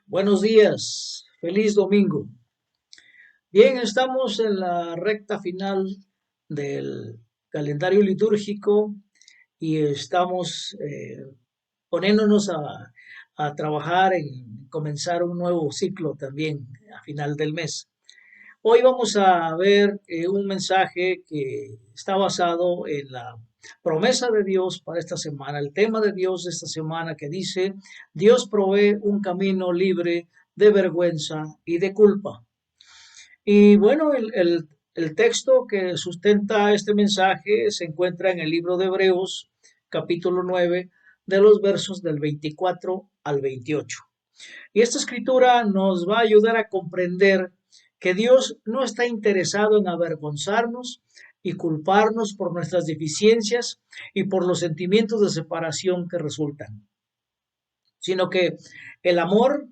Buenos días, feliz domingo. Bien, estamos en la recta final del calendario litúrgico y estamos poniéndonos a trabajar en comenzar un nuevo ciclo también a final del mes. Hoy vamos a ver un mensaje que está basado en la promesa de Dios para esta semana, el tema de Dios de esta semana que dice, Dios provee un camino libre de vergüenza y de culpa. Y bueno, el texto que sustenta este mensaje se encuentra en el libro de Hebreos, capítulo 9, de los versos del 24 al 28. Y esta escritura nos va a ayudar a comprender que Dios no está interesado en avergonzarnos y culparnos por nuestras deficiencias y por los sentimientos de separación que resultan, sino que el amor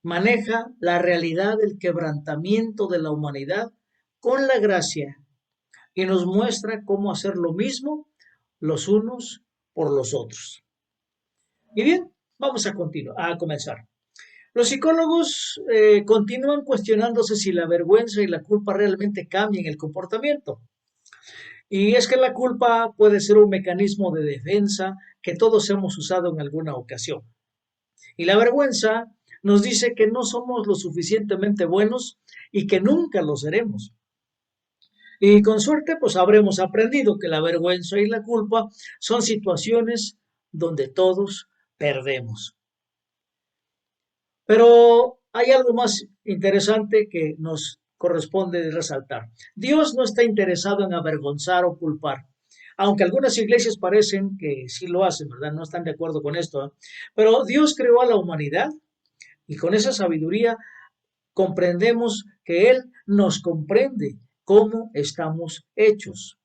maneja la realidad del quebrantamiento de la humanidad con la gracia y nos muestra cómo hacer lo mismo los unos por los otros. Y bien, vamos a comenzar. Los psicólogos continúan cuestionándose si la vergüenza y la culpa realmente cambian el comportamiento. Y es que la culpa puede ser un mecanismo de defensa que todos hemos usado en alguna ocasión. Y la vergüenza nos dice que no somos lo suficientemente buenos y que nunca lo seremos. Y con suerte, pues habremos aprendido que la vergüenza y la culpa son situaciones donde todos perdemos. Pero hay algo más interesante que nos corresponde resaltar. Dios no está interesado en avergonzar o culpar, aunque algunas iglesias parecen que sí lo hacen, ¿verdad? No están de acuerdo con esto, ¿eh? Pero Dios creó a la humanidad y con esa sabiduría comprendemos que Él nos comprende cómo estamos hechos.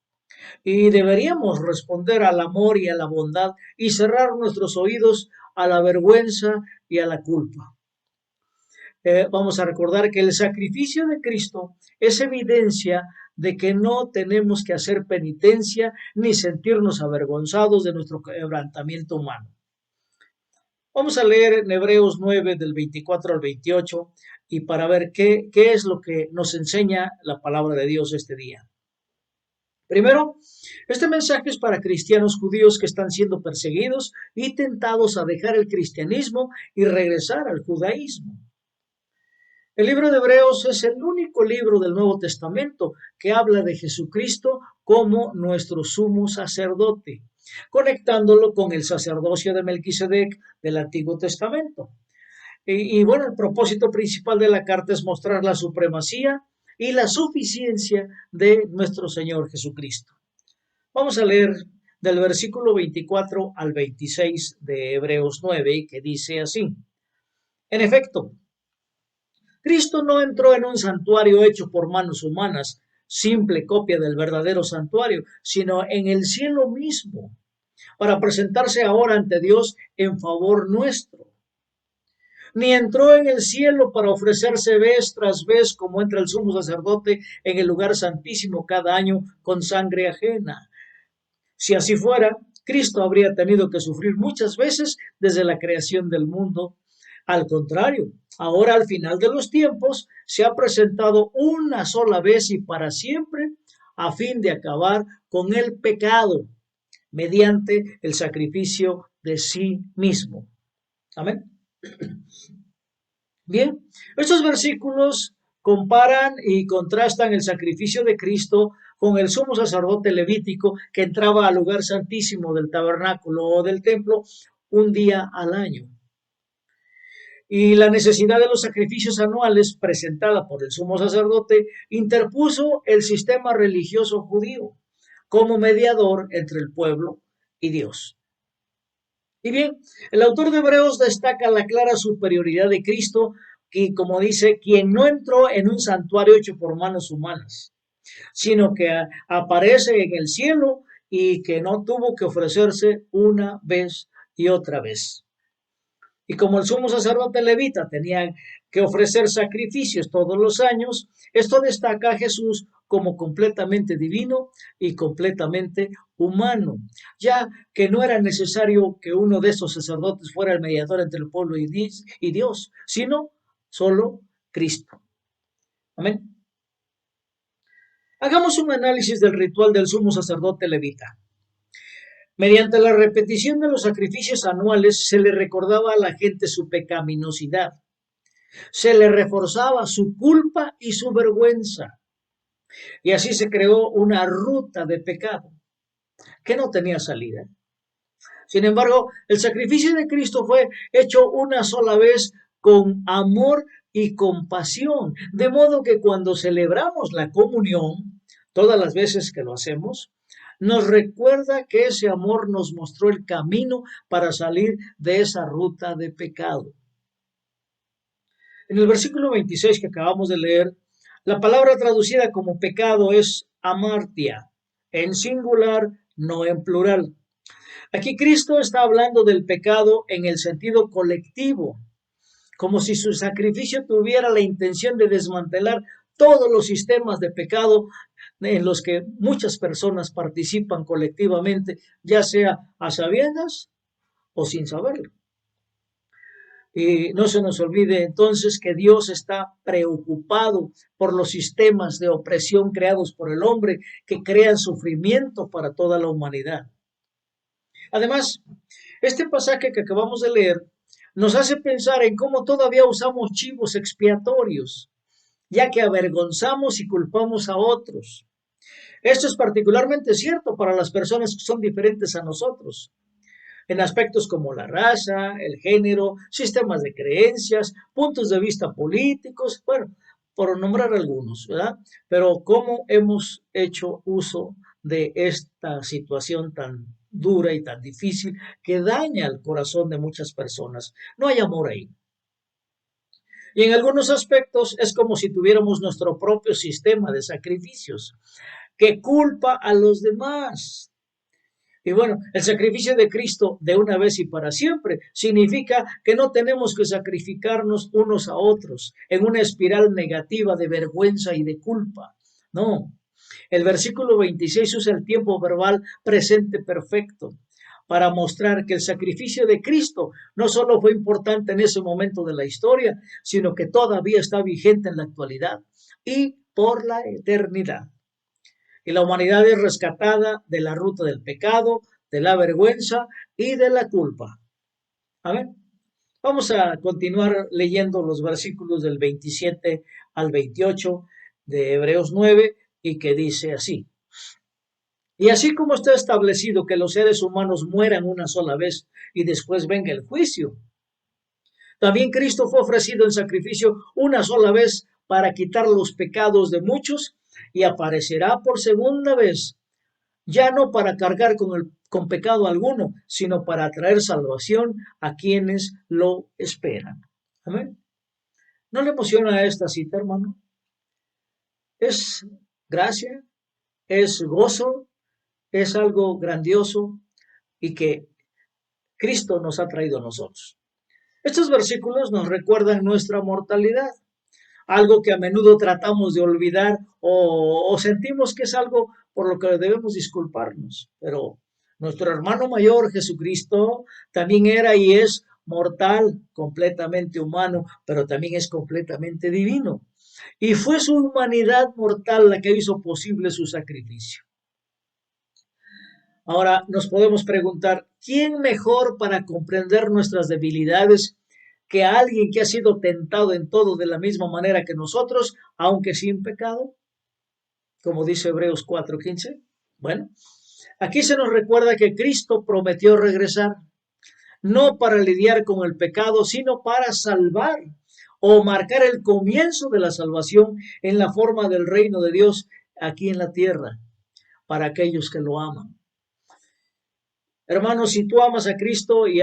Y deberíamos responder al amor y a la bondad y cerrar nuestros oídos a la vergüenza y a la culpa. Vamos a recordar que el sacrificio de Cristo es evidencia de que no tenemos que hacer penitencia ni sentirnos avergonzados de nuestro quebrantamiento humano. Vamos a leer en Hebreos 9 del 24 al 28 y para ver qué es lo que nos enseña la palabra de Dios este día. Primero, este mensaje es para cristianos judíos que están siendo perseguidos y tentados a dejar el cristianismo y regresar al judaísmo. El libro de Hebreos es el único libro del Nuevo Testamento que habla de Jesucristo como nuestro sumo sacerdote, conectándolo con el sacerdocio de Melquisedec del Antiguo Testamento. Y bueno, el propósito principal de la carta es mostrar la supremacía y la suficiencia de nuestro Señor Jesucristo. Vamos a leer del versículo 24 al 26 de Hebreos 9, que dice así. En efecto, Cristo no entró en un santuario hecho por manos humanas, simple copia del verdadero santuario, sino en el cielo mismo, para presentarse ahora ante Dios en favor nuestro. Ni entró en el cielo para ofrecerse vez tras vez como entra el sumo sacerdote en el lugar santísimo cada año con sangre ajena. Si así fuera, Cristo habría tenido que sufrir muchas veces desde la creación del mundo. Al contrario, ahora al final de los tiempos se ha presentado una sola vez y para siempre a fin de acabar con el pecado mediante el sacrificio de sí mismo. Amén. Bien, estos versículos comparan y contrastan el sacrificio de Cristo con el sumo sacerdote levítico que entraba al lugar santísimo del tabernáculo o del templo un día al año. Y la necesidad de los sacrificios anuales presentada por el sumo sacerdote interpuso el sistema religioso judío como mediador entre el pueblo y Dios. Y bien, el autor de Hebreos destaca la clara superioridad de Cristo, que como dice, quien no entró en un santuario hecho por manos humanas, sino que aparece en el cielo y que no tuvo que ofrecerse una vez y otra vez. Y como el sumo sacerdote levita tenía que ofrecer sacrificios todos los años, esto destaca a Jesús como completamente divino y completamente humano, ya que no era necesario que uno de esos sacerdotes fuera el mediador entre el pueblo y Dios, sino solo Cristo. Amén. Hagamos un análisis del ritual del sumo sacerdote levita. Mediante la repetición de los sacrificios anuales se le recordaba a la gente su pecaminosidad, se le reforzaba su culpa y su vergüenza, y así se creó una ruta de pecado que no tenía salida. Sin embargo, el sacrificio de Cristo fue hecho una sola vez con amor y compasión, de modo que cuando celebramos la comunión, todas las veces que lo hacemos, nos recuerda que ese amor nos mostró el camino para salir de esa ruta de pecado. En el versículo 26 que acabamos de leer, la palabra traducida como pecado es amartia, en singular, no en plural. Aquí Cristo está hablando del pecado en el sentido colectivo, como si su sacrificio tuviera la intención de desmantelar todos los sistemas de pecado en los que muchas personas participan colectivamente, ya sea a sabiendas o sin saberlo. Y no se nos olvide entonces que Dios está preocupado por los sistemas de opresión creados por el hombre que crean sufrimiento para toda la humanidad. Además, este pasaje que acabamos de leer nos hace pensar en cómo todavía usamos chivos expiatorios, ya que avergonzamos y culpamos a otros. Esto es particularmente cierto para las personas que son diferentes a nosotros, en aspectos como la raza, el género, sistemas de creencias, puntos de vista políticos, bueno, por nombrar algunos, ¿verdad? Pero cómo hemos hecho uso de esta situación tan dura y tan difícil que daña el corazón de muchas personas. No hay amor ahí. Y en algunos aspectos es como si tuviéramos nuestro propio sistema de sacrificios que culpa a los demás. Y bueno, el sacrificio de Cristo de una vez y para siempre significa que no tenemos que sacrificarnos unos a otros en una espiral negativa de vergüenza y de culpa. No, el versículo 26 usa el tiempo verbal presente perfecto para mostrar que el sacrificio de Cristo no solo fue importante en ese momento de la historia, sino que todavía está vigente en la actualidad y por la eternidad. Y la humanidad es rescatada de la ruta del pecado, de la vergüenza y de la culpa. Amén. Vamos a continuar leyendo los versículos del 27 al 28 de Hebreos 9 y que dice así. Y así como está establecido que los seres humanos mueran una sola vez y después venga el juicio, también Cristo fue ofrecido en sacrificio una sola vez para quitar los pecados de muchos y aparecerá por segunda vez, ya no para cargar con pecado alguno, sino para traer salvación a quienes lo esperan. Amén. ¿No le emociona esta cita, hermano? Es gracia, es gozo, es algo grandioso y que Cristo nos ha traído a nosotros. Estos versículos nos recuerdan nuestra mortalidad, algo que a menudo tratamos de olvidar o sentimos que es algo por lo que debemos disculparnos. Pero nuestro hermano mayor Jesucristo también era y es mortal, completamente humano, pero también es completamente divino. Y fue su humanidad mortal la que hizo posible su sacrificio. Ahora nos podemos preguntar, ¿quién mejor para comprender nuestras debilidades que alguien que ha sido tentado en todo de la misma manera que nosotros, aunque sin pecado? Como dice Hebreos 4:15. Bueno, aquí se nos recuerda que Cristo prometió regresar, no para lidiar con el pecado, sino para salvar o marcar el comienzo de la salvación en la forma del reino de Dios aquí en la tierra, para aquellos que lo aman. Hermano, si tú amas a Cristo y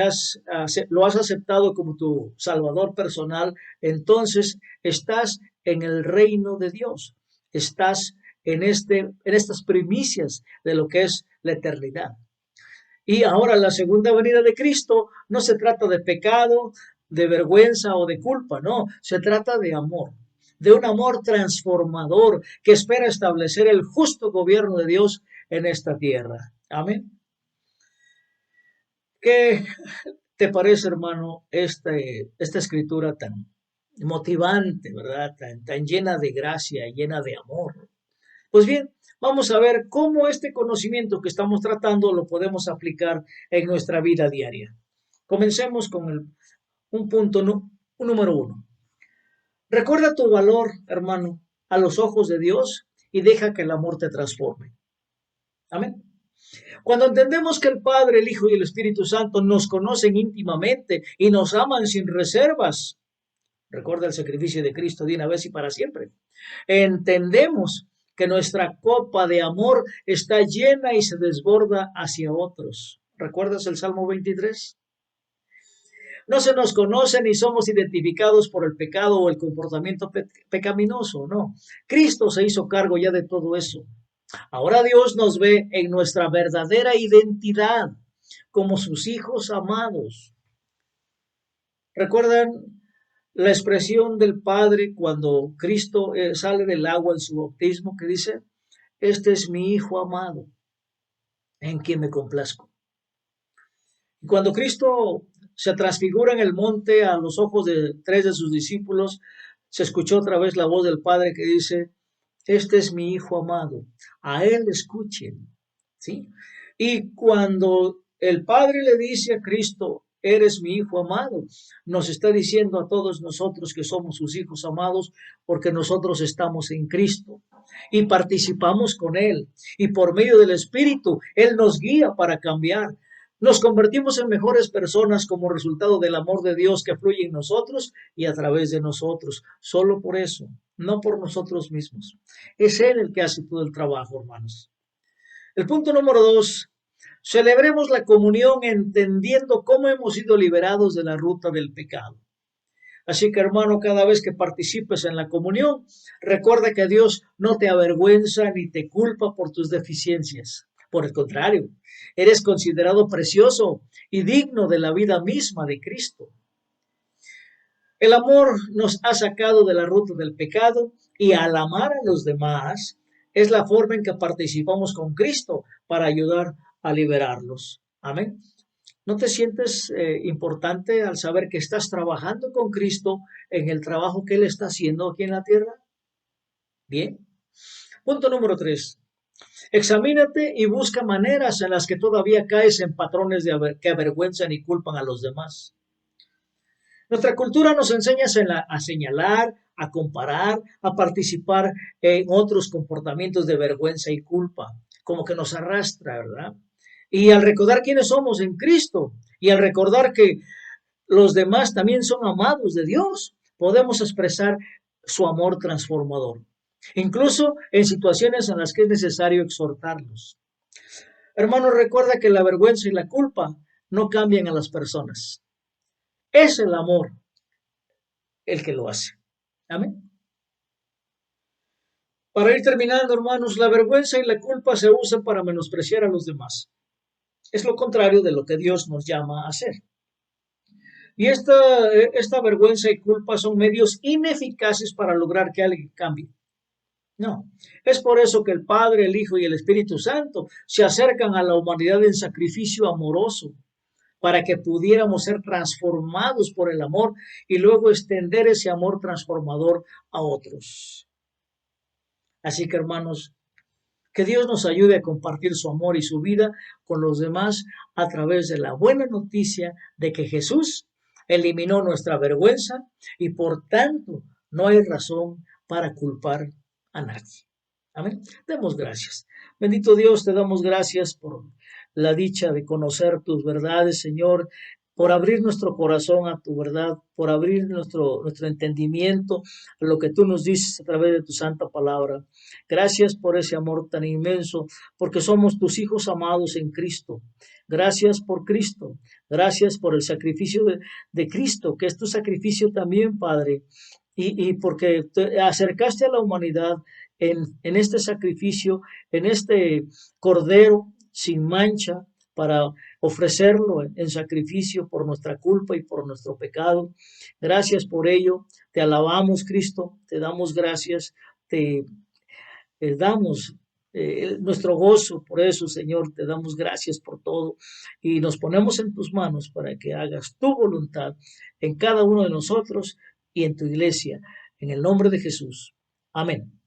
lo has aceptado como tu Salvador personal, entonces estás en el reino de Dios. Estás en estas primicias de lo que es la eternidad. Y ahora la segunda venida de Cristo no se trata de pecado, de vergüenza o de culpa, no, se trata de amor. de un amor transformador que espera establecer el justo gobierno de Dios en esta tierra. Amén. ¿Qué te parece, hermano, esta escritura tan motivante, ¿verdad? Tan llena de gracia, llena de amor. Pues bien, vamos a ver cómo este conocimiento que estamos tratando lo podemos aplicar en nuestra vida diaria. Comencemos con un punto un número uno. Recuerda tu valor, hermano, a los ojos de Dios y deja que el amor te transforme. Amén. Cuando entendemos que el Padre, el Hijo y el Espíritu Santo nos conocen íntimamente y nos aman sin reservas, recuerda el sacrificio de Cristo de una vez y para siempre. Entendemos que nuestra copa de amor está llena y se desborda hacia otros. ¿Recuerdas el Salmo 23? No se nos conoce ni somos identificados por el pecado o el comportamiento pecaminoso, no. Cristo se hizo cargo ya de todo eso. Ahora Dios nos ve en nuestra verdadera identidad como sus hijos amados. ¿Recuerdan la expresión del Padre cuando Cristo sale del agua en su bautismo que dice, este es mi Hijo amado, en quien me complazco? Y cuando Cristo se transfigura en el monte a los ojos de 3 de sus discípulos, se escuchó otra vez la voz del Padre que dice, este es mi Hijo amado, a él escuchen, ¿sí? Y cuando el Padre le dice a Cristo, eres mi Hijo amado, nos está diciendo a todos nosotros que somos sus hijos amados porque nosotros estamos en Cristo y participamos con Él. Y por medio del Espíritu, Él nos guía para cambiar. Nos convertimos en mejores personas como resultado del amor de Dios que fluye en nosotros y a través de nosotros. Solo por eso, no por nosotros mismos. Es Él el que hace todo el trabajo, hermanos. El punto número 2. Celebremos la comunión entendiendo cómo hemos sido liberados de la ruta del pecado. Así que, hermano, cada vez que participes en la comunión, recuerda que Dios no te avergüenza ni te culpa por tus deficiencias. Por el contrario, eres considerado precioso y digno de la vida misma de Cristo. El amor nos ha sacado de la ruta del pecado y al amar a los demás es la forma en que participamos con Cristo para ayudar a liberarlos. Amén. ¿No te sientes importante al saber que estás trabajando con Cristo en el trabajo que Él está haciendo aquí en la tierra? Bien. Punto número 3. Examínate y busca maneras en las que todavía caes en patrones que avergüenzan y culpan a los demás. Nuestra cultura nos enseña a señalar, a comparar, a participar en otros comportamientos de vergüenza y culpa, como que nos arrastra, ¿verdad? Y al recordar quiénes somos en Cristo y al recordar que los demás también son amados de Dios, podemos expresar su amor transformador, incluso en situaciones en las que es necesario exhortarlos. Hermanos, recuerda que la vergüenza y la culpa no cambian a las personas. Es el amor el que lo hace. Amén. Para ir terminando, hermanos, la vergüenza y la culpa se usan para menospreciar a los demás. Es lo contrario de lo que Dios nos llama a hacer. Y esta vergüenza y culpa son medios ineficaces para lograr que alguien cambie. No, es por eso que el Padre, el Hijo y el Espíritu Santo se acercan a la humanidad en sacrificio amoroso para que pudiéramos ser transformados por el amor y luego extender ese amor transformador a otros. Así que, hermanos, que Dios nos ayude a compartir su amor y su vida con los demás a través de la buena noticia de que Jesús eliminó nuestra vergüenza y por tanto no hay razón para culpar a nadie. Amén. Demos gracias. Bendito Dios, te damos gracias por la dicha de conocer tus verdades, Señor, por abrir nuestro corazón a tu verdad, por abrir nuestro entendimiento a lo que tú nos dices a través de tu santa palabra. Gracias por ese amor tan inmenso, porque somos tus hijos amados en Cristo. Gracias por Cristo. Gracias por el sacrificio de Cristo, que es tu sacrificio también, Padre. Y porque te acercaste a la humanidad en este sacrificio, en este cordero sin mancha, para ofrecerlo en sacrificio por nuestra culpa y por nuestro pecado. Gracias por ello. Te alabamos, Cristo. Te damos gracias. Te damos nuestro gozo por eso, Señor. Te damos gracias por todo y nos ponemos en tus manos para que hagas tu voluntad en cada uno de nosotros y en tu iglesia. En el nombre de Jesús. Amén.